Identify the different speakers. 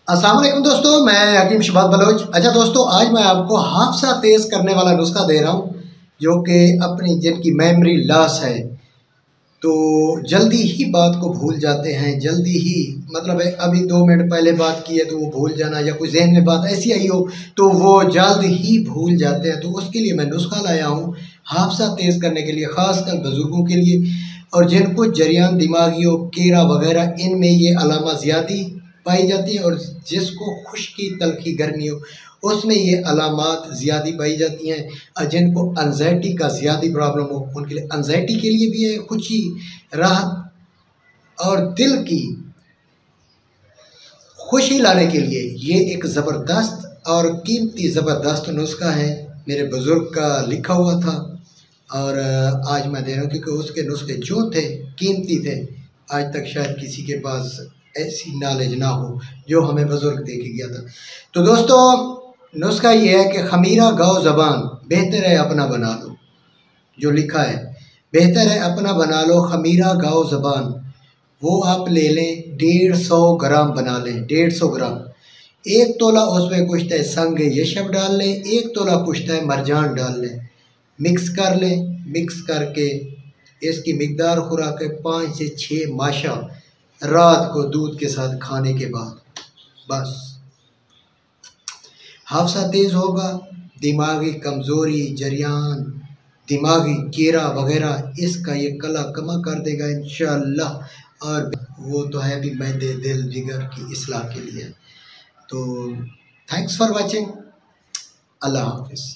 Speaker 1: अस्सलाम वालेकुम दोस्तों, मैं हकीम शबाज बलोच। अच्छा दोस्तों, आज मैं आपको हादसा तेज़ करने वाला नुस्खा दे रहा हूँ जो कि अपनी जिनकी मेमोरी लॉस है, तो जल्दी ही बात को भूल जाते हैं। जल्दी ही मतलब है, अभी 2 मिनट पहले बात की है तो वो भूल जाना, या कोई जहन में बात ऐसी आई हो तो वो जल्द ही भूल जाते हैं। तो उसके लिए मैं नुस्खा लाया हूँ हादसा तेज़ करने के लिए, ख़ासकर बुज़ुर्गों के लिए, और जिनको जरियान दिमागी हो, कीड़ा वगैरह, इनमें ये अलामत ज़्यादा पाई जाती है। और जिसको खुश्की तलखी गर्मी हो उसमें ये अलामात ज़्यादा पाई जाती हैं। और जिनको एंजाइटी का ज़्यादा प्रॉब्लम हो उनके लिए एंजाइटी के लिए भी है, खुशी, राहत और दिल की खुशी लाने के लिए ये एक ज़बरदस्त और कीमती ज़बरदस्त नुस्खा है। मेरे बुज़ुर्ग का लिखा हुआ था और आज मैं दे रहा हूँ, क्योंकि उसके नुस्खे जो थे कीमती थे। आज तक शायद किसी के पास ऐसी नॉलेज ना हो जो हमें बुज़ुर्ग दे के गया था। तो दोस्तों, नुस्खा ये है कि खमीरा गाओ ज़बान, बेहतर है अपना बना लो। जो लिखा है, बेहतर है अपना बना लो, खमीरा गाओ ज़बान, वो आप ले लें। 150 ग्राम बना लें, 150 ग्राम। 1 तोला उसमें कुश्त है संग यशब डाल लें, 1 तोला कुश्त है मरजान डाल लें। मिक्स कर लें। मिक्स करके इसकी मिकदार खुराक है 5 से 6 माशा, रात को दूध के साथ खाने के बाद। बस हादसा तेज़ होगा, दिमागी कमज़ोरी, जरियान, दिमागी कीड़ा वगैरह, इसका ये कला कमा कर देगा इंशाअल्लाह। और वो तो है भी मैदे दिल जिगर की इस्लाह के लिए। तो थैंक्स फॉर वाचिंग। अल्लाह हाफिज़।